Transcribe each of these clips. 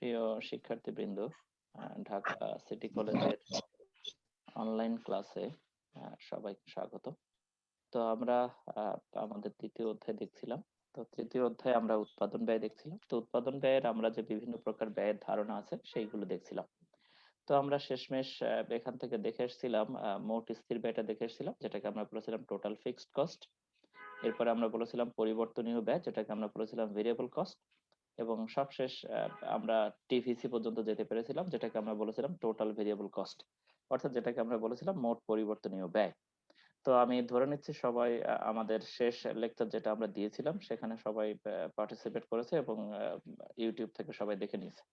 প্রিয় শিক্ষার্থীবৃন্দ, ঢাকা সিটি কলেজের অনলাইন ক্লাসে সবাইকে স্বাগত। তো আমরা আমাদের তৃতীয় অধ্যায় দেখছিলাম। তো তৃতীয় অধ্যায়ে আমরা উৎপাদন ব্যয় দেখছিলাম। তো উৎপাদন ব্যয়ের আমরা যে বিভিন্ন প্রকার ব্যয়ের ধারণা আছে সেইগুলো দেখছিলাম। তো আমরা শেষমেশ এখান থেকে দেখে এসেছিলাম মোট স্থির ব্যয়টা দেখে এসেছিলাম, যেটাকে আমরা বলেছিলাম টোটাল ফিক্সড কস্ট। এরপরে আমরা বলেছিলাম পরিবর্তনীয় ব্যয়, যেটাকে আমরা বলেছিলাম ভেরিয়েবল কস্ট। এবং সবশেষ আমরা টিভিসি পর্যন্ত যেতে পেরেছিলাম, যেটাকে আমরা বলেছিলাম টোটাল ভেরিয়েবল কস্ট, অর্থাৎ যেটাকে আমরা বলেছিলাম মোট পরিবর্তনীয় ব্যয়। তো আমি ধরে নিচ্ছি সবাই আমাদের শেষ লেকচার যেটা আমরা দিয়েছিলাম সেখানে সবাই পার্টিসিপেট করেছে এবং ইউটিউব থেকে সবাই দেখে নিয়েছে।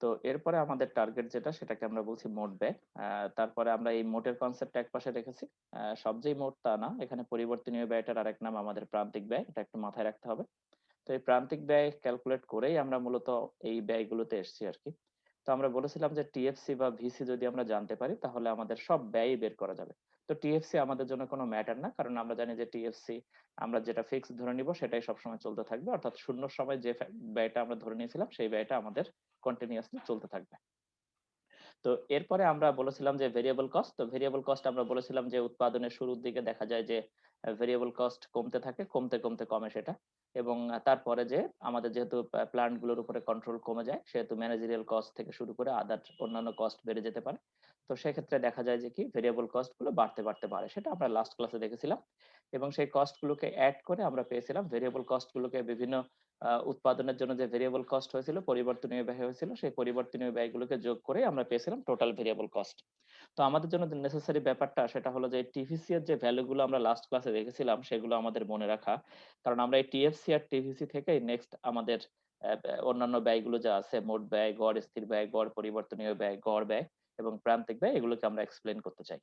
তো এরপরে আমাদের টার্গেট যেটা, সেটাকে আমরা বলছি মোট ব্যয়। তারপরে আমরা এই মোটের কনসেপ্ট এক পাশে রেখেছি। সব যেই মোট তা না, এখানে পরিবর্তনীয় ব্যয়টার আরেক নাম আমাদের প্রান্তিক ব্যয়, এটা একটু মাথায় রাখতে হবে। তো এই প্রান্তিক ব্যয় ক্যালকুলেট করেই আমরা মূলত এই ব্যয়গুলোতে এসেছি আর কি। তো আমরা বলেছিলাম যে টিএফসি বা ভিসি যদি আমরা জানতে পারি তাহলে আমাদের সব ব্যয় বের করা যাবে। তো টিএফসি আমাদের জন্য কোনো ম্যাটার না, কারণ আমরা জানি যে টিএফসি আমরা যেটা ফিক্স ধরে নিব সেটাই সবসময় চলতে থাকবে, অর্থাৎ শূন্য সময় যে ব্যয়টা আমরা ধরে নিয়েছিলাম সেই ব্যয়টা আমাদের কন্টিনিউয়াসলি চলতে থাকবে। তো এরপরে আমরা বলেছিলাম যে ভেরিয়েবল কস্ট। তো ভেরিয়েবল কস্ট আমরা বলেছিলাম যে উৎপাদনের শুরুর দিকে দেখা যায় যে ভেরিয়েবল কস্ট কমতে থাকে, কমতে কমতে কমে সেটা। এবং তারপরে যে আমাদের যেহেতু প্ল্যান্ট গুলোর উপরে কন্ট্রোল কমে যায়, সেহেতু ম্যানেজারিয়াল কস্ট থেকে শুরু করে আদার অন্যান্য কস্ট বেড়ে যেতে পারে। তো সেক্ষেত্রে দেখা যায় যে কি ভেরিয়েবল কস্ট গুলো বাড়তে বাড়তে বাড়ে, সেটা আমরা লাস্ট ক্লাসে দেখেছিলাম। এবং সেই কস্ট গুলোকে অ্যাড করে আমরা পেয়েছিলাম ভেরিয়েবল কস্ট গুলোকে বিভিন্ন উৎপাদনের জন্য যে ভেরিয়েবল কস্ট হয়েছিল, পরিবর্তনীয় ব্যয় হয়েছিল, সেই পরিবর্তনীয় ব্যয়গুলোকে যোগ করে আমরা পেয়েছিলাম টোটাল ভেরিয়েবল কস্ট। তো আমাদের জন্য নেসেসারি ব্যাপারটা সেটা হলো যে টিভিসি এর যে ভ্যালুগুলো আমরা লাস্ট ক্লাসে দেখেছিলাম সেগুলো আমাদের মনে রাখা, কারণ আমরা এই টিএফসি আর টিভিসি থেকেই নেক্সট আমাদের অন্যান্য ব্যয়গুলো যা আছে, মোট ব্যয়, গড় স্থির ব্যয়, গড় পরিবর্তনীয় ব্যয়, গড় ব্যয় এবং প্রান্তিক ব্যয়, এগুলোকে আমরা এক্সপ্লেন করতে চাই।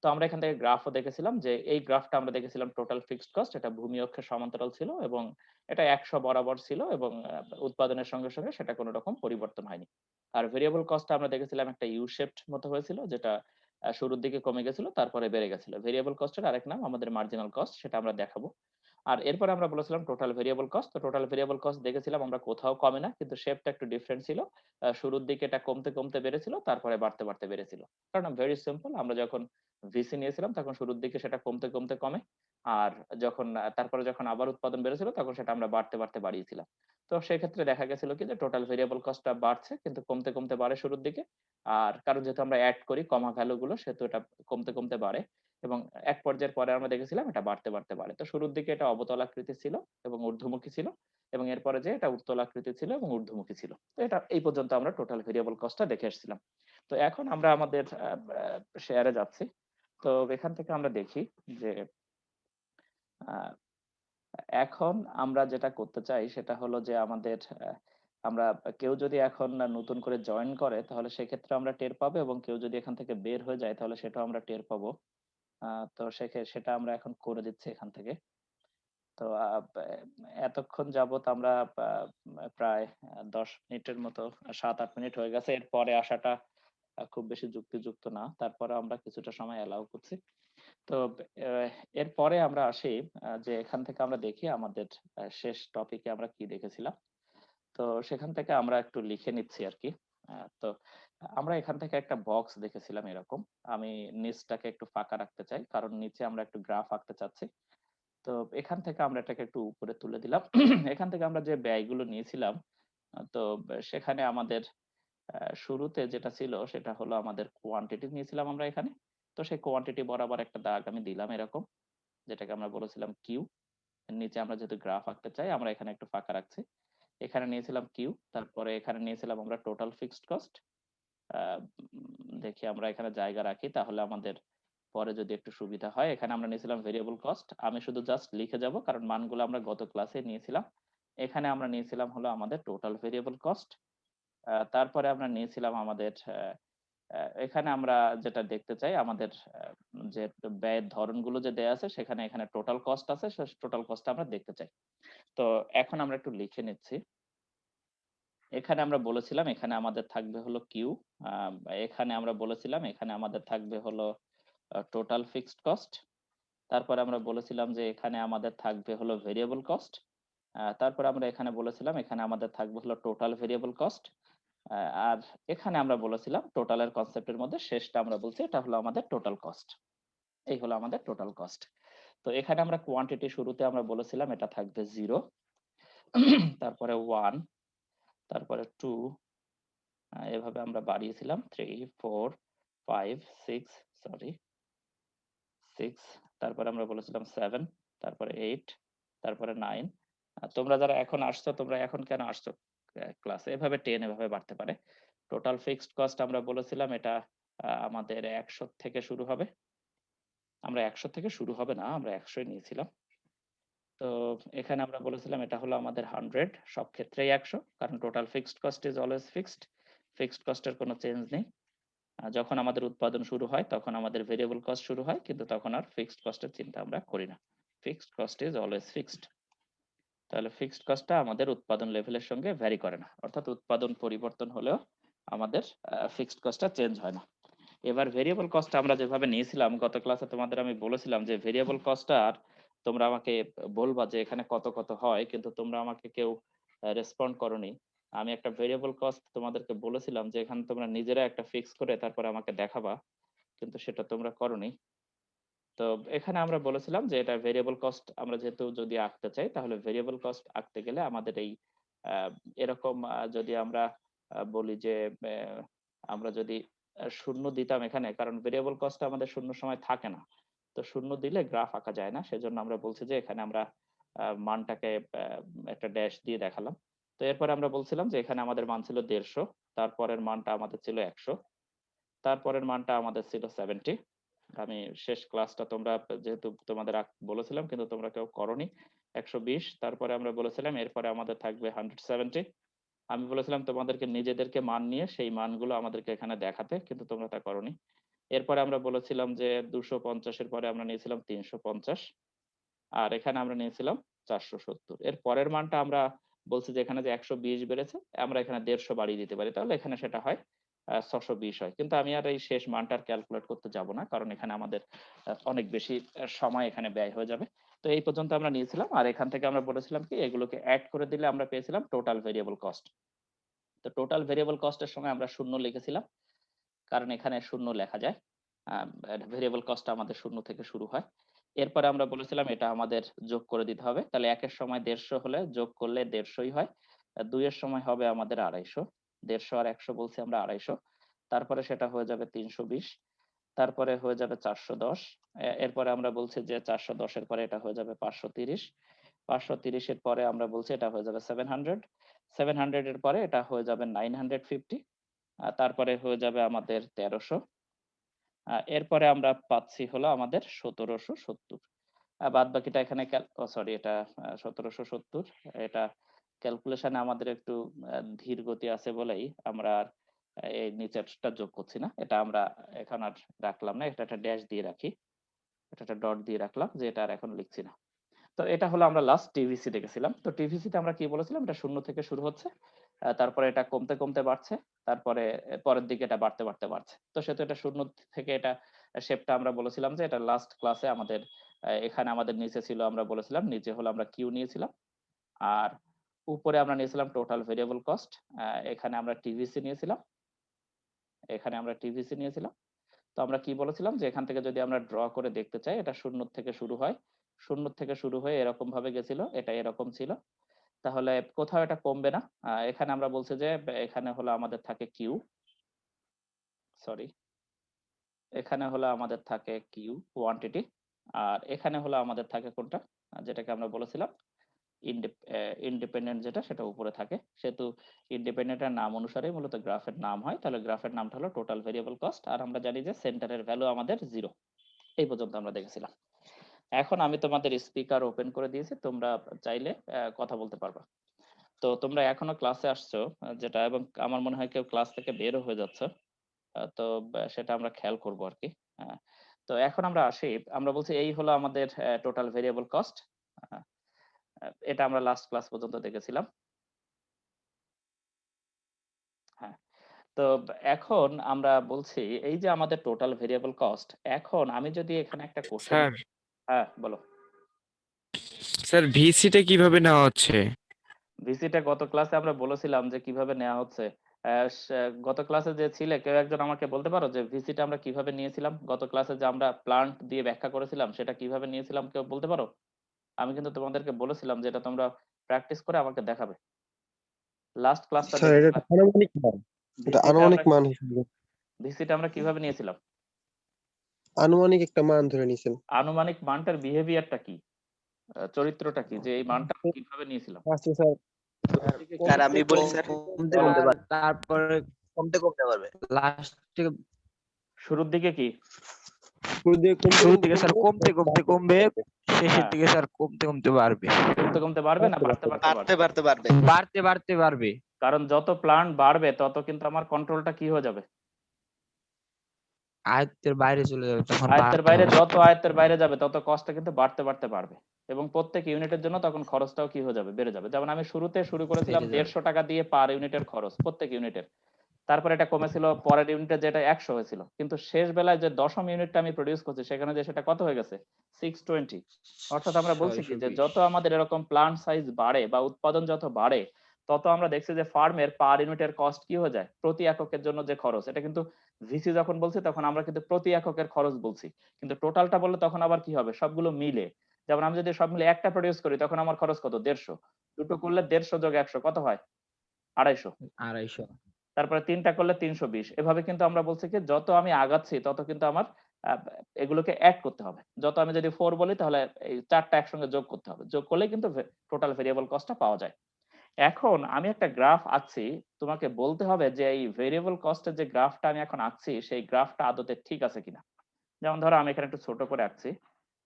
তো আমরা এখান থেকে গ্রাফও দেখেছিলাম, যে এই গ্রাফটা আমরা দেখেছিলাম টোটাল ফিক্সড কস্ট, এটা ভূমি অক্ষের সমান্তরাল ছিল এবং এটা 100 বরাবর ছিল এবং উৎপাদনের সঙ্গে সঙ্গে সেটা কোনো রকম পরিবর্তন হয়নি। আর ভেরিয়েবল কস্ট আমরা দেখেছিলাম একটা ইউ শেপড মতো হয়েছিল, যেটা শুরুর দিকে কমে গেছিল তারপরে বেড়ে গেছিল। ভেরিয়েবল কস্টের আরেক নাম আমাদের মার্জিনাল কস্ট, সেটা আমরা দেখাবো। আর এরপরে আমরা বলেছিলাম টোটাল ভেরিয়েবল কস্ট। তো টোটাল ভেরিয়েবল কস্ট দেখেছিলাম আমরা কোথাও কমে না, কিন্তু শেপটা একটু ডিফারেন্ট ছিল। শুরুর দিকে এটা কমতে কমতে বেড়েছিল, তারপরে বাড়তে বাড়তে বেড়েছিল। কারণ ভেরি সিম্পল, আমরা যখন ভিসি নিয়েছিলাম তখন শুরুর দিকে সেটা কমতে কমতে কমে, আর যখন তারপরে যখন আবার উৎপাদন বেড়েছিল তখন সেটা আমরা বাড়তে বাড়তে বাড়িয়েছিলাম। তো সেক্ষেত্রে দেখা গেছিল কি যে টোটাল ভেরিয়েবল কস্টটা বাড়ছে কিন্তু কমতে কমতে বাড়ে শুরুর দিকে। আর কারণ যেহেতু আমরা অ্যাড করি কমা ভ্যালু গুলো, সেহেতু এটা কমতে কমতে বাড়ে। এবং এক পর্যায়ের পরে আমরা দেখেছিলাম এটা বাড়তে বাড়তে বাড়ে। তো শুরুর দিকে এটা অবতল আকৃতি ছিল এবং ঊর্ধ্বমুখী ছিল, এবং এরপরে যে এটা উত্তল আকৃতি ছিল এবং ঊর্ধ্বমুখী ছিল। তো এটা এই পর্যন্ত আমরা টোটাল ভেরিয়েবল কস্টটা দেখে এসেছিলাম। তো এখন আমরা আমাদের শেয়ারে যাচ্ছি। তো এখান থেকে আমরা দেখি যে আহ, এখন আমরা যেটা করতে চাই সেটা হলো যে আমাদের আমরা কেউ যদি এখন নতুন করে জয়েন করে তাহলে সেক্ষেত্রে আমরা টের পাবো, এবং কেউ যদি এখান থেকে বের হয়ে যায় তাহলে সেটাও আমরা টের পাবো। তো সেটা আমরা এখন করে দিচ্ছি এখান থেকে। তো এতক্ষণ যাবত আমরা প্রায় 10 মিনিটের মতো, 7-8 মিনিট হয়ে গেছে, এরপরে আসাটা খুব বেশি যুক্তিযুক্ত না, তারপরে আমরা কিছুটা সময় অ্যালাউ করছি। তো আহ, এরপরে আমরা আসি যে এখান থেকে আমরা দেখি আমাদের শেষ টপিকে আমরা কি দেখেছিলাম। তো সেখান থেকে আমরা একটু লিখে নিচ্ছি আর কি। তো আমরা এখান থেকে একটা বক্স দেখেছিলাম এরকম। আমি নিচটাকে একটু ফাঁকা রাখতে চাই কারণ নিচে আমরা একটু গ্রাফ আঁকতে চাচ্ছি। তো এখান থেকে আমরা এটাকে একটু উপরে তুলে দিলাম। এখান থেকে আমরা যে ব্যয়গুলো নিয়েছিলাম, তো সেখানে আমাদের শুরুতে যেটা ছিল সেটা হলো আমাদের কোয়ান্টিটি নিয়েছিলাম আমরা এখানে। তো সেই কোয়ান্টিটি বরাবর একটা দাগ আমি দিলাম এরকম, যেটাকে আমরা বলেছিলাম কিউ। নিচে আমরা যেহেতু গ্রাফ আঁকতে চাই আমরা এখানে একটু ফাঁকা রাখছি। এখানে নিয়েছিলাম কিউ, তারপরে এখানে নিয়েছিলাম আমরা টোটাল ফিক্সড কস্ট। দেখি আমরা এখানে জায়গা রাখি তাহলে আমাদের পরে যদি একটু সুবিধা হয়। এখানে আমরা নিয়েছিলাম ভেরিয়েবল কস্ট, আমি শুধু জাস্ট লিখে যাব কারণ মানগুলো আমরা গত ক্লাসে নিয়েছিলাম। এখানে আমরা নিয়েছিলাম হলো আমাদের টোটাল ভেরিয়েবল কস্ট। তারপরে আমরা নিয়েছিলাম আমাদের এখানে আমরা যেটা দেখতে চাই আমাদের যে ব্যয়ের ধরনগুলো যে দেয়া আছে সেখানে এখানে টোটাল কস্ট আছে, টোটাল কস্ট আমরা দেখতে চাই। তো এখন আমরা একটু লিখে নিচ্ছি। এখানে আমরা বলেছিলাম এখানে আমাদের থাকবে হলো কিউ। এখানে আমরা বলেছিলাম এখানে আমাদের থাকবে হলো টোটাল ফিক্সড কস্ট। তারপরে আমরা বলেছিলাম যে এখানে আমাদের থাকবে হলো ভেরিয়েবল কস্ট। তারপরে আমরা এখানে বলেছিলাম এখানে আমাদের থাকবে হলো টোটাল ভেরিয়েবল কস্ট। আর এখানে আমরা বলেছিলাম টোটালের কনসেপ্টের মধ্যে শেষটা আমরা বলছি এটা হলো আমাদের টোটাল কস্ট। এই হলো আমাদের টোটাল কস্ট। তো এখানে আমরা কোয়ান্টিটি শুরুতে আমরা বলেছিলাম এটা থাকবে 0, তারপরে 1, তারপরে 2, এভাবে আমরা বাড়িয়েছিলাম 3, 4, 5, 6, সরি 6, তারপরে আমরা বলেছিলাম 7, তারপরে 8, তারপরে 9। তোমরা যারা এখন আসছো, তোমরা এখন কেন আসছো ক্লাসে? এভাবে 10 এভাবে বাড়তে পারে। টোটাল ফিক্সড কস্ট আমরা বলেছিলাম এটা আমাদের 100 থেকে শুরু হবে। আমরা 100 থেকে শুরু হবে না, আমরা 100 নিয়েছিলাম। তো এখানে আমরা বলেছিলাম এটা হলো আমাদের 100, সব ক্ষেত্রেই 100, কারণ total fixed cost is always fixed. Fixed কস্টের কোনো চেঞ্জ নেই। যখন আমাদের উৎপাদন শুরু হয় তখন আমাদের ভেরিয়েবল কস্ট শুরু হয়, কিন্তু তখন আর ফিক্সড কস্টের চিন্তা আমরা করি না। Fixed cost is always fixed. তাহলে ফিক্সড কস্টটা আমাদের উৎপাদন লেভেলের সঙ্গে ভ্যারি করে না, অর্থাৎ উৎপাদন পরিবর্তন হলেও আমাদের ফিক্সড কস্টটা চেঞ্জ হয় না। এবার ভেরিয়েবল কস্ট আমরা যেভাবে নিয়েছিলাম গত ক্লাসে তোমাদের আমি বলেছিলাম যে ভেরিয়েবল কস্টটা আর তোমরা আমাকে বলবা যে এখানে কত কত হয়, কিন্তু তোমরা আমাকে কেউ রেসপন্ড করোনি। আমি একটা ভেরিয়েবল কস্ট তোমাদেরকে বলেছিলাম যে এখানে তোমরা নিজেরা একটা ফিক্স করে তারপরে আমাকে দেখাবা, কিন্তু সেটা তোমরা করোনি। তো এখানে আমরা বলেছিলাম যে এটা ভেরিয়েবল কস্ট আমরা যেহেতু যদি আঁকতে চাই তাহলে ভেরিয়েবল কস্ট আঁকতে গেলে আমাদের এই আহ, এরকম যদি আমরা বলি যে আমরা যদি শূন্য দিতাম এখানে, কারণ ভেরিয়েবল কস্ট আমাদের শূন্য সময় থাকে না, তো শূন্য দিলে গ্রাফ আঁকা যায় না, সেজন্য আমরা বলছি যে এখানে আমরা মানটাকে একটা ড্যাশ দিয়ে দেখালাম। তো এরপরে আমরা বলছিলাম যে এখানে আমাদের মান ছিল 150, তারপরের মানটা আমাদের ছিল 100, তারপরের মানটা আমাদের ছিল 70। আমি শেষ ক্লাসটা তোমরা যেহেতু তোমাদের বলেছিলাম কিন্তু তোমরা কেউ করোনি। 120, তারপরে আমরা বলেছিলাম এরপরে আমাদের থাকবে 170। আমি বলেছিলাম তোমাদেরকে নিজেদেরকে মান নিয়ে সেই মানগুলো আমাদেরকে এখানে দেখাতে, কিন্তু তোমরা তা করোনি। এরপরে আমরা বলেছিলাম যে 250-এর পরে আমরা নিয়েছিলাম 350, আর এখানে আমরা নিয়েছিলাম 470। এর পরের মানটা আমরা বলছি যে এখানে যে 120 বেড়েছে, আমরা এখানে 150 বাড়িয়ে দিতে পারি, তাহলে এখানে সেটা হয় 620 হয়। কিন্তু আমি আর এই শেষ মানটার ক্যালকুলেট করতে যাব না, কারণ এখানে আমাদের অনেক বেশি সময় এখানে ব্যয় হয়ে যাবে। তো এই পর্যন্ত আমরা নিয়েছিলাম, আর এখান থেকে আমরা বলেছিলাম কি এগুলোকে অ্যাড করে দিলে আমরা পেয়েছিলাম টোটাল ভেরিয়েবল কস্ট। তো টোটাল ভেরিয়েবল কস্টের সঙ্গে আমরা শূন্য লিখেছিলাম, কারণ এখানে শূন্য লেখা যায়। ভেরিয়েবল কস্ট আমাদের শূন্য থেকে শুরু হয়। এরপরে আমরা বলেছিলাম এটা আমাদের যোগ করে দিতে হবে, তাহলে একের সময় 150 হলে যোগ করলে 150ই হয়। দুইয়ের সময় হবে আমাদের 250, 150 আর 100 বলছি আমরা 250, তারপরে সেটা হয়ে যাবে 320, তারপরে হয়ে যাবে 410। এরপরে আমরা বলছি যে 410 এর পরে এটা হয়ে যাবে 530, 530 এর পরে আমরা বলছি এটা হয়ে যাবে 700, 700 এর পরে এটা হয়ে যাবে 950, তারপরে হয়ে যাবে আমাদের 1300, এরপরে আমরা পাচ্ছি হলো আমাদের 1770। বাদ বাকিটা এখানে সরি এটা 1770, এটা ক্যালকুলেশনে আমাদের একটু ধীর গতি আছে বলেই আমরা আর এই নিচেরটা যোগ করছি না, এটা আমরা এখন আর রাখলাম না, এটা একটা ড্যাশ দিয়ে রাখি, এটা একটা ডট দিয়ে রাখলাম যে এটা আর এখন লিখছি না। তো এটা হলো আমরা লাস্ট টিভিসি দেখেছিলাম। তো টিভিসিতে আমরা কি বলেছিলাম এটা শূন্য থেকে শুরু হচ্ছে, তারপরে এটা কমতে কমতে বাড়ছে, তারপরে পরের দিকে এটা বাড়তে বাড়তে বাড়ছে। তো সেহেতু এটা শূন্য থেকে এটা শেপটা আমরা বলেছিলাম যে এটা লাস্ট ক্লাসে আমাদের এখানে আমাদের নিচে ছিল, আমরা বলেছিলাম নিচে হলো আমরা কিউ নিয়েছিলাম, আর উপরে আমরা নিয়েছিলাম টোটাল ভেরিয়েবল কস্ট। এখানে আমরা টিভিসি নিয়েছিলাম, এখানে আমরা টিভিসি নিয়েছিলাম। তো আমরা কি বলেছিলাম যে এখান থেকে যদি আমরা ড্র করে দেখতে চাই এটা শূন্য থেকে শুরু হয়, শূন্য থেকে শুরু হয়ে এরকম ভাবে গেছিল, এটা এরকম ছিল, তাহলে কোথাও এটা কমবে না। এখানে আমরা বলছি যে এখানে হলো আমাদের থাকে কিউ, সরি এখানে হলো আমাদের থাকে কিউ কোয়ান্টিটি, আর এখানে হলো আমাদের থাকে কোনটা, যেটাকে আমরা বলেছিলাম ইন্ডিপেন্ডেন্ট, যেটা সেটা উপরে থাকে, সেহেতু ইন্ডিপেন্ডেন্টের নাম অনুসারে মূলত গ্রাফের নাম হয়, তাহলে গ্রাফের নামটা হলো টোটাল ভেরিয়েবল কস্ট, আর আমরা জানি যে সেন্টারের ভ্যালু আমাদের 0। এই পর্যন্ত আমরা দেখেছিলাম। এখন আমি তোমাদের স্পিকার ওপেন করে দিয়েছি, তোমরা চাইলে কথা বলতে পারবা। তো তোমরা এখনো ক্লাসে আসছো, যেটা, এবং আমার মনে হয় কেউ ক্লাস থেকে বেরও হয়ে যাচ্ছে, তো সেটা আমরা খেয়াল করবো আর কি। আহ, তো এখন আমরা আসি, আমরা বলছি এই হলো আমাদের টোটাল ভেরিয়েবল কস্ট, এটা আমরা লাস্ট ক্লাস পর্যন্ত দেখেছিলাম। হ্যাঁ, তো এখন আমরা বলছি এই যে আমাদের টোটাল ভেরিয়েবল কস্ট, এখন আমি যদি এখানে একটা কোশ্চেন, স্যার হ্যাঁ বলো। স্যার ভিসিটা কিভাবে নেওয়া হচ্ছে? ভিসিটা গত ক্লাসে আমরা বলেছিলাম যে কিভাবে নেওয়া হচ্ছে। গত ক্লাসে যে ছিলে কেউ একজন আমাকে বলতে পারো যে ভিসিটা আমরা কিভাবে নিয়েছিলাম? গত ক্লাসে যে আমরা প্লান্ট দিয়ে ব্যাখ্যা করেছিলাম সেটা কিভাবে নিয়েছিলাম কেউ বলতে পারো? আমি কিন্তু তোমাদেরকে বলেছিলাম যে এটা তোমরা প্র্যাকটিস করে আমাকে দেখাবে। লাস্ট ক্লাসটা স্যার দেখে এটা একটা আনুমানিক মান। এটা ভিসিটা আনুমানিক আমরা মান হিসেবে ভিসিটা আমরা কিভাবে নিয়েছিলাম? আনুমানিক একটা মান ধরে নিছেন। আনুমানিক মানটার বিহেভিয়ারটা কি? চরিত্রটা কি? যে এই মানটা কিভাবে নিয়েছিলাম? আচ্ছা স্যার শুরুর দিকে কি স্যার আমি বলি স্যার কমতে বলো। কমতে পারবে তারপরে কমতে পারবে লাস্টে শুরুর দিকে কি? শুরুর দিকে স্যার কমবে শেষের হ্যাঁ। দিকে স্যার কমতে বাড়বে কমতে বাড়বে না বাড়তে বাড়বে? বাড়তে বাড়বে কারণ যত প্লান্ট বাড়বে তত কিন্তু আমার কন্ট্রোলটা কি হয়ে যাবে? আয়ত্তের বাইরে চলে যাবে তখন আয়ত্তের বাড়তে বাইরে হবে। যত আয়ত্তের বাইরে যাবে তত কস্টটা কিন্তু বাড়তে বাড়বে এবং প্রত্যেক ইউনিটের জন্য তখন খরচটাও কি হয়ে যাবে? বেড়ে যাবে। যেমন আমি শুরুতে শুরু করেছিলাম বেড়ে যাবে। 150 টাকা দিয়ে পার ইউনিটের খরচ প্রত্যেক ইউনিটের। তারপর এটা কমেছিল পরের ইউনিটে যেটা 100 হয়েছিল, কিন্তু শেষ বেলায় যে দশম ইউনিটটা আমি প্রডিউস করছি সেখানে যে সেটা কত হয়ে গেছে? 620। অর্থাৎ আমরা বলছি কি যে 620 যত আমাদের এরকম প্লান্ট সাইজ বাড়ে বা উৎপাদন যত বাড়ে তত আমরা দেখছি যে ফার্মের পার ইউনিটের কস্ট কি হয়ে যায়? প্রতি এককের জন্য যে খরচ, এটা কিন্তু ভিসি যখন বলছি তখন আমরা কিন্তু প্রতি এককের খরচ বলছি, কিন্তু টোটালটা বললে তখন আবার কি হবে? সবগুলো মিলে। যেমন আমি যদি সব মিলে একটা প্রডিউস করি তখন আমার খরচ কত? 150। দুটো করলে 150 যোগ 100 কত হয়? 250। 250 তারপরে 3টা করলে 320। এভাবে কিন্তু আমরা বলছি কি যত আমি আগাচ্ছি তত কিন্তু আমার আহ, এগুলোকে অ্যাড করতে হবে। যত আমি যদি 4 বলি তাহলে এই 4টা একসঙ্গে যোগ করতে হবে, যোগ করলেই কিন্তু টোটাল ভেরিয়েবল কস্টটা পাওয়া যায়। এখন আমি একটা গ্রাফ আঁকছি, তোমাকে বলতে হবে যে এই ভেরিয়েবল কস্টের যে গ্রাফটা আমি এখন আঁকছি সেই গ্রাফটা আদতে ঠিক আছে কিনা। যেমন ধরো আমি এখানে একটু ছোট করে আঁকছি।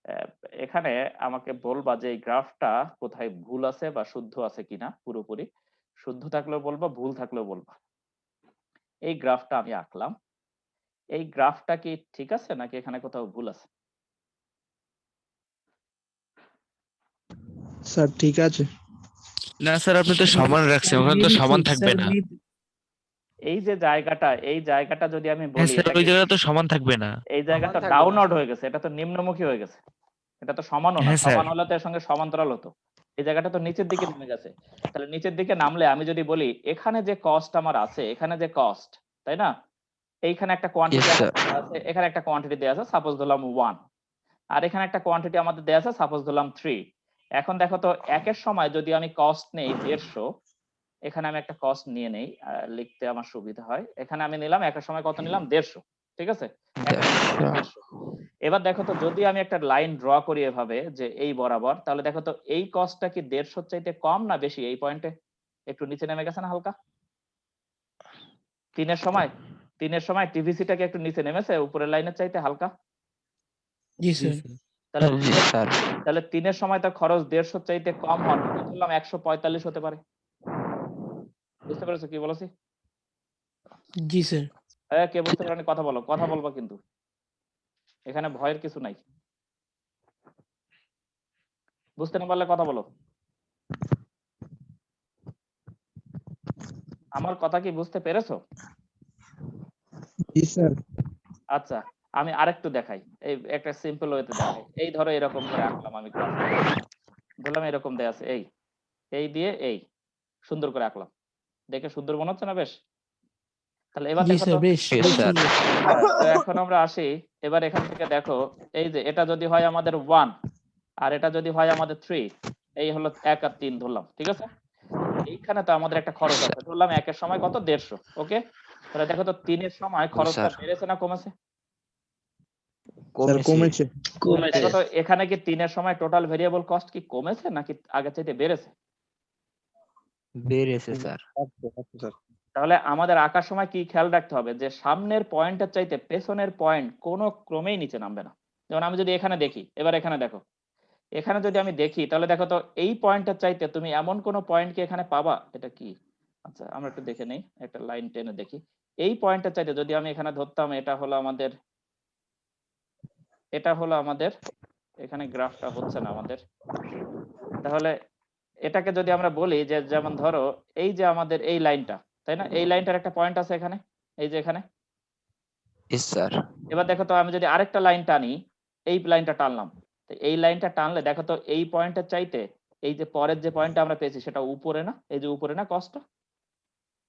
আহ, এখানে আমাকে বলবা যে এই গ্রাফটা কোথায় ভুল আছে বা শুদ্ধ আছে কিনা। পুরোপুরি শুদ্ধ থাকলেও বলবা, ভুল থাকলেও বলবা। এই গ্রাফটা আমি আঁকলাম, এই গ্রাফটা কি ঠিক আছে নাকি এখানে কোথাও ভুল আছে? স্যার ঠিক আছে। না স্যার আপনি তো সমান রাখছেন ওখানে তো সমান থাকবে না এই যে জায়গাটা যদি আমি হ্যাঁ বলি স্যার এটা ওই কি- জায়গাটা তো সমান থাকবে না এই জায়গাটা থাকবে না, ডাউনওয়ার্ড স্যার। হয়ে গেছে, এটা তো নিম্নমুখী হয়ে গেছে। এটা তো সমানও না, হ্যাঁ স্যার সমান হলে তো এর সঙ্গে সমান্তরাল হতো। এই জায়গাটা তো নিচের দিকে নেমে গেছে। তাহলে নিচের দিকে নামলে আমি যদি বলি এখানে যে কস্ট আমার আছে, এখানে যে কস্ট, তাই না? এইখানে একটা কোয়ান্টিটি Yes, sir. আছে, এখানে একটা কোয়ান্টিটি দেওয়া আছে, সাপোজ ধরলাম 1, আর এখানে একটা কোয়ান্টিটি আমাদের দেওয়া আছে, সাপোজ ধরলাম 3। এখন দেখো তো একের সময় যদি আমি কস্ট নেই 150, এখানে আমি একটা কস্ট নিয়ে নেই, লিখতে আমার সুবিধা হয়। এখানে আমি নিলাম একের সময় কত নিলাম? 150। ঠিক আছে, একের সময় নিলাম 150। এবার দেখো তো যদি আমি একটা লাইন ড্র করি এভাবে যে এই বরাবর, তাহলে দেখো তো এই কস্টটা কি 150 চাইতে কম না বেশি? এই পয়েন্টে একটু নিচে নেমে গেছে না হালকা? তিনের সময় টিভিসিটাকে একটু নিচে নেমেছে উপরের লাইনের চাইতে হালকা। জি স্যার। তাহলে জি স্যার তাহলে 3-এর সময় তো খরচ 150 চাইতে কম হওয়ার কথা, ধরলাম 145 হতে পারে। বুঝতে পেরেছো কি বলেছি? জি স্যার। কে বুঝতে পারেনি কথা বলো, কথা বলবো কিন্তু, এখানে ভয়ের কিছু নাই। বুঝতে না পারলে কথা বলো। আমার কথা কি বুঝতে পেরেছো? জি স্যার। আচ্ছা, আমি আরেকটু দেখাই, এই একটা সিম্পল ওয়েতে দেখাই। এই ধরো এরকম করে আঁকলাম আমি গ্রাফ, ধরলাম এরকম দেয়া আছে, এই দিয়ে এই সুন্দর করে আঁকলাম। দেখে সুন্দর মনে হচ্ছে না বেশ? তাহলে এবার জি দেখো স্যার তো, বেশ Yes, বেশ sir. সুন্দর। হ্যাঁ, তো এখন আমরা আসি, এবার এখান থেকে দেখো এই যে এটা যদি হয় আমাদের 1 আর এটা যদি হয় আমাদের 3, এই হলো 1 আর 3 ধরলাম, ঠিক আছে? এইখানে তো আমাদের একটা খরচ আছে, ধরলাম একের সময় কত? 150। ওকে, তাহলে দেখো তো 3-এর সময় খরচটা স্যার বেড়েছে না কমেছে? স্যার কমেছে। তাহলে দেখো তো এখানে কি 3-এর সময় টোটাল ভেরিয়েবল কস্ট কি কমেছে নাকি আগে চাইতে বেড়েছে? বেড়েছে স্যার আচ্ছা স্যার। তাহলে আমাদের আঁকার সময় কি খেয়াল রাখতে হবে যে সামনের পয়েন্টের চাইতে পেছনের পয়েন্ট কোনো ক্রমেই নিচে নামবে না। যেমন আমি যদি এখানে দেখি, এবার এখানে দেখো, এখানে যদি আমি দেখি তাহলে দেখো তো এই পয়েন্টের চাইতে তুমি এমন কোন পয়েন্ট কি এখানে পাবা? এটা কি? আচ্ছা আমরা একটু দেখে নেই, একটা লাইন টেনে দেখি। এই পয়েন্টের চাইতে যদি আমি এখানে ধরতাম, এটা হলো আমাদের এখানে গ্রাফটা হচ্ছে না আমাদের, তাহলে এটাকে যদি আমরা বলি যে যেমন ধরো এই যে আমাদের এই লাইনটা, তাই না? এই লাইনটার একটা পয়েন্ট আছে এখানে, এই যে এখানে। Yes, sir. এবার দেখো তো আমি যদি আরেকটা লাইন টানি, এই লাইনটা টানলাম, তো এই লাইনটা টানলে দেখো তো এই পয়েন্টের চাইতে এই যে পরের যে পয়েন্টটা আমরা পেয়েছি সেটা উপরে না? এই যে উপরে না কস্টটা?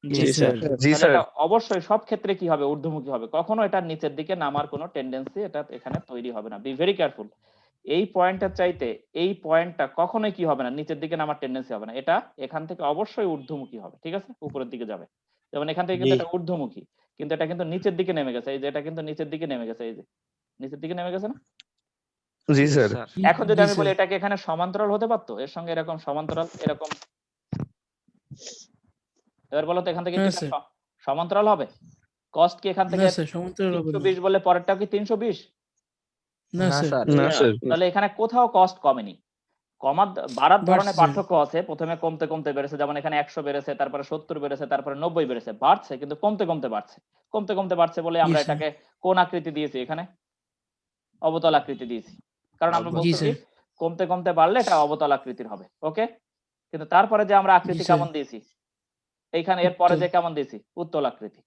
জি স্যার তাহলে এটা অবশ্যই সব ক্ষেত্রে কি হবে, ঊর্ধ্বমুখী হবে, কখনো এটা নিচের দিকে নামার কোনো টেন্ডেন্সি এটা এখানে তৈরি হবে না। Be very careful. এই পয়েন্টটার চাইতে এই পয়েন্টটা কখনোই কি হবে না, নিচের দিকে নামার টেন্ডেন্সি হবে না, এটা এখান থেকে অবশ্যই ঊর্ধ্বমুখী হবে, ঠিক আছে, উপরের দিকে যাবে। যেমন এখান থেকে কিন্তু জি এটা ঊর্ধ্বমুখী, কিন্তু এটা কিন্তু নিচের দিকে নেমে গেছে, এই যে এটা কিন্তু নিচের দিকে নেমে গেছে, এই যে নিচের দিকে নেমে গেছে না। জি Yes, স্যার sir. এখন যদি জি আমি বলি স্যার এটাকে এখানে সমান্তরাল হতে পারতো, এর সঙ্গে এরকম সমান্তরাল এরকম, এবার বলো তো এখান থেকে না কি স্যার সমান্তরাল হবে? কস্ট কি এখান না থেকে স্যার সমান্তরাল হবে না 320 বললে পরেরটাও কি 320? না না, স্যার sir. না স্যার তাহলে এখানে কোথাও কস্ট কমেনি, বাড়ার ধরনের বাড়ছে। পার্থক্য আছে, প্রথমে কমতে কমতে বেড়েছে, যেমন এখানে 100 বেড়েছে, তারপরে 70 বেড়েছে, তারপরে 90 বেড়েছে, বাড়ছে কিন্তু কমতে কমতে বাড়ছে, কমতে কমতে বাড়ছে বলে আমরা জি, স্যার। এটাকে কোন আকৃতি দিয়েছি, এখানে অবতল আকৃতি দিয়েছি, কারণ আমরা জি, বলছি স্যার। কমতে কমতে বাড়লে এটা অবতল আকৃতির হবে। ওকে, কিন্তু তারপরে যে আমরা আকৃতি জি, স্যার। কেমন দিয়েছি, এইখানে এর পরে উত্তল। যে কেমন দিয়েছি, উত্তল আকৃতি,